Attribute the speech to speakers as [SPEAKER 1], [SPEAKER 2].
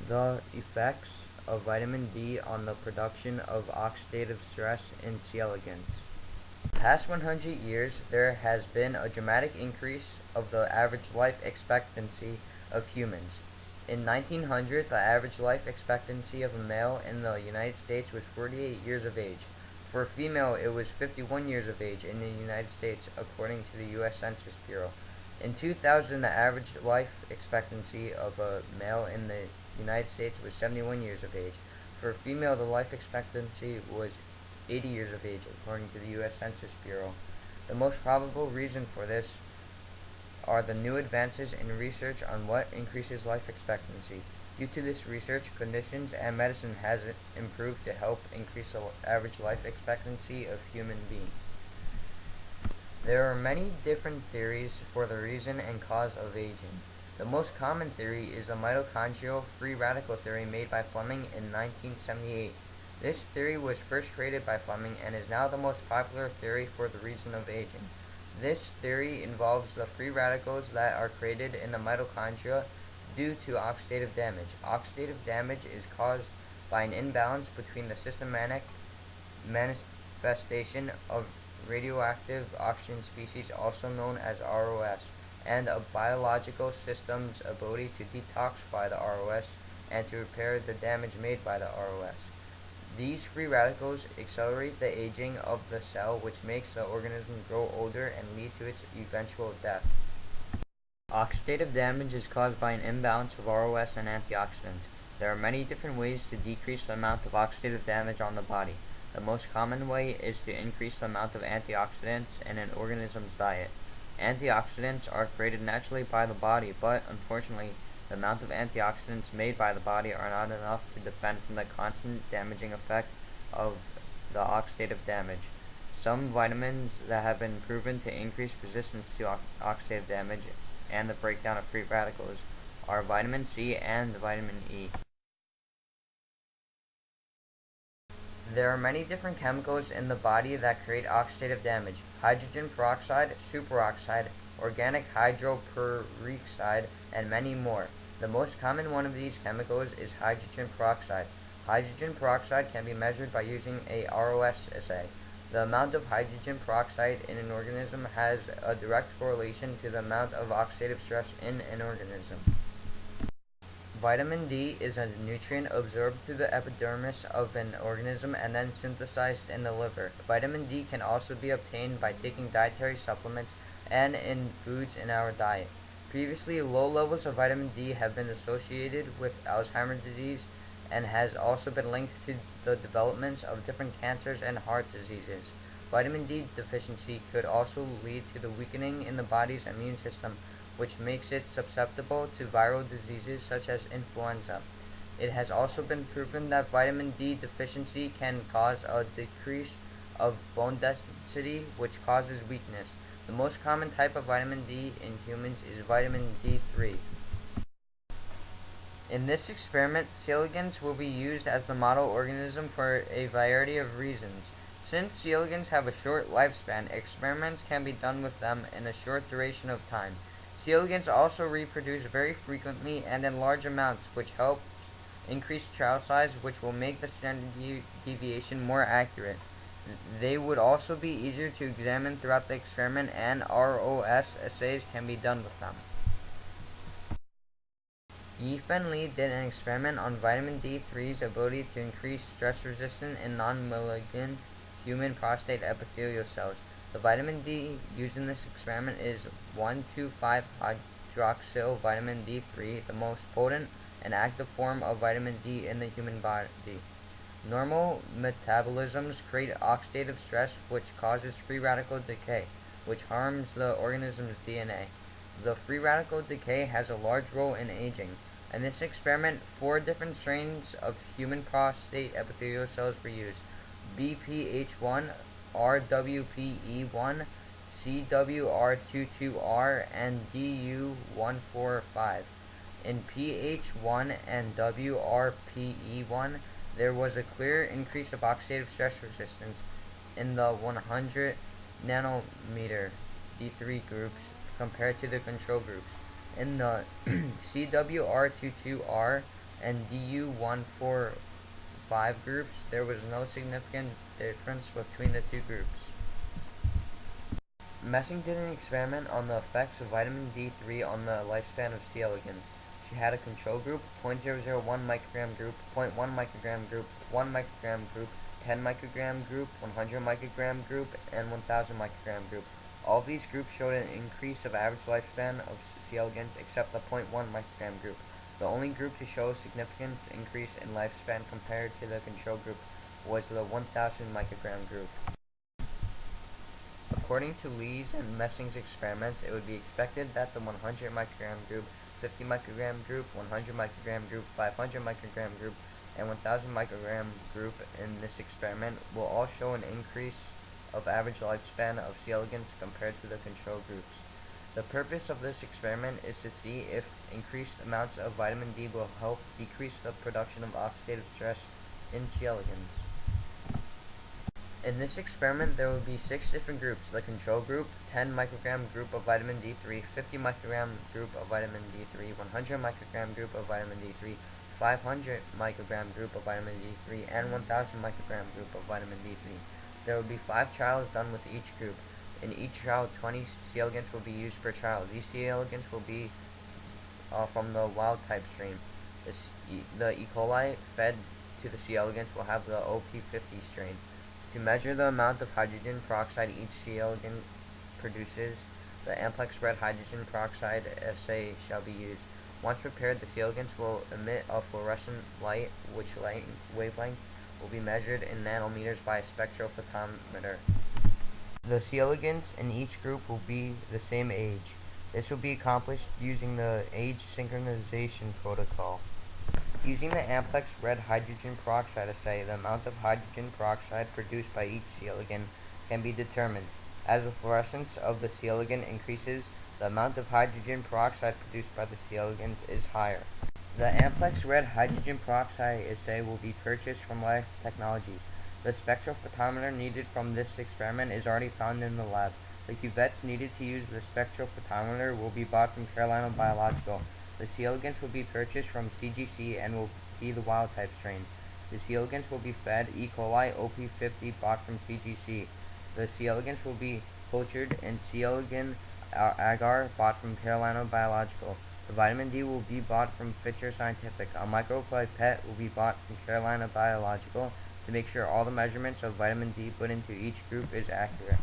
[SPEAKER 1] The effects of vitamin D on the production of oxidative stress in C. elegans. In the past 100 years, there has been a dramatic increase of the average life expectancy of humans. In 1900, the average life expectancy of a male in the United States was 48 years of age. For a female, it was 51 years of age in the United States, according to the U.S. Census Bureau. In 2000, the average life expectancy of a male in the United States was 71 years of age. For a female, the life expectancy was 80 years of age, according to the U.S. Census Bureau. The most probable reason for this are the new advances in research on what increases life expectancy. Due to this research, conditions and medicine has improved to help increase the average life expectancy of human beings. There are many different theories for the reason and cause of aging. The most common theory is the mitochondrial free radical theory made by Fleming in 1978. This theory was first created by Fleming and is now the most popular theory for the reason of aging. This theory involves the free radicals that are created in the mitochondria due to oxidative damage. Oxidative damage is caused by an imbalance between the systematic manifestation of radioactive oxygen species, also known as ROS, and a biological system's ability to detoxify the ROS and to repair the damage made by the ROS. These free radicals accelerate the aging of the cell, which makes the organism grow older and lead to its eventual death. Oxidative damage is caused by an imbalance of ROS and antioxidants. There are many different ways to decrease the amount of oxidative damage on the body. The most common way is to increase the amount of antioxidants in an organism's diet. Antioxidants are created naturally by the body, but unfortunately, the amount of antioxidants made by the body are not enough to defend from the constant damaging effect of the oxidative damage. Some vitamins that have been proven to increase resistance to oxidative damage and the breakdown of free radicals are vitamin C and vitamin E. There are many different chemicals in the body that create oxidative damage: hydrogen peroxide, superoxide, organic hydroperoxide, and many more. The most common one of these chemicals is hydrogen peroxide. Hydrogen peroxide can be measured by using a ROS assay. The amount of hydrogen peroxide in an organism has a direct correlation to the amount of oxidative stress in an organism. Vitamin D is a nutrient absorbed through the epidermis of an organism and then synthesized in the liver. Vitamin D can also be obtained by taking dietary supplements and in foods in our diet. Previously, low levels of vitamin D have been associated with Alzheimer's disease and has also been linked to the developments of different cancers and heart diseases. Vitamin D deficiency could also lead to the weakening in the body's immune system, which makes it susceptible to viral diseases such as influenza. It has also been proven that vitamin D deficiency can cause a decrease of bone density, which causes weakness. The most common type of vitamin D in humans is vitamin D3. In this experiment, C. elegans will be used as the model organism for a variety of reasons. Since C. elegans have a short lifespan, experiments can be done with them in a short duration of time. C. elegans also reproduce very frequently and in large amounts, which helps increase trial size, which will make the standard deviation more accurate. They would also be easier to examine throughout the experiment, and ROS assays can be done with them. Yi-Fen Li did an experiment on vitamin D3's ability to increase stress resistance in non-malignant human prostate epithelial cells. The vitamin D used in this experiment is 1,2,5-hydroxyl vitamin D3, the most potent and active form of vitamin D in the human body. Normal metabolisms create oxidative stress, which causes free radical decay, which harms the organism's DNA. The free radical decay has a large role in aging. In this experiment, 4 different strains of human prostate epithelial cells were used: BPH1, RWPE1, CWR22R, and DU145. In PH1 and WRPE1, there was a clear increase of oxidative stress resistance in the 100 nanometer D3 groups compared to the control groups. In the CWR22R, and DU145 groups, there was no significant difference between the two groups. Messing did an experiment on the effects of vitamin D3 on the lifespan of C. elegans. She had a control group, 0.001 microgram group, zero point 0.1 microgram group, 1 microgram group, 10 microgram group, 100 microgram group, and 1000 microgram group. All of these groups showed an increase of average lifespan of C. elegans except the 0.1 microgram group. The only group to show a significant increase in lifespan compared to the control group was the 1000 microgram group. According to Lee's and Messing's experiments, it would be expected that the 100 microgram group, 50 microgram group, 100 microgram group, 500 microgram group, and 1000 microgram group in this experiment will all show an increase of average lifespan of C. elegans compared to the control groups. The purpose of this experiment is to see if increased amounts of vitamin D will help decrease the production of oxidative stress in C. elegans. In this experiment, there will be 6 different groups: the control group, 10 microgram group of vitamin D3, 50 microgram group of vitamin D3, 100 microgram group of vitamin D3, 500 microgram group of vitamin D3, and 1000 microgram group of vitamin D3. There will be 5 trials done with each group. In each trial, 20 C. elegans will be used per trial. These C. elegans will be from the wild type strain. The E. coli fed to the C. elegans will have the OP50 strain. To measure the amount of hydrogen peroxide each C. elegans produces, the Amplex red hydrogen peroxide assay shall be used. Once prepared, the C. elegans will emit a fluorescent light, which light wavelength will be measured in nanometers by a spectrophotometer. The C. elegans in each group will be the same age. This will be accomplished using the age synchronization protocol. Using the Amplex red hydrogen peroxide assay, the amount of hydrogen peroxide produced by each C. elegan can be determined. As the fluorescence of the C. elegan increases, the amount of hydrogen peroxide produced by the C. elegans is higher. The Amplex red hydrogen peroxide assay will be purchased from Life Technologies. The spectrophotometer needed from this experiment is already found in the lab. The cuvettes needed to use the spectrophotometer will be bought from Carolina Biological. The C. elegans will be purchased from CGC and will be the wild type strain. The C. elegans will be fed E. coli OP50 bought from CGC. The C. elegans will be cultured in C. elegan agar bought from Carolina Biological. The vitamin D will be bought from Fisher Scientific. A micropipette will be bought from Carolina Biological to make sure all the measurements of vitamin D put into each group is accurate.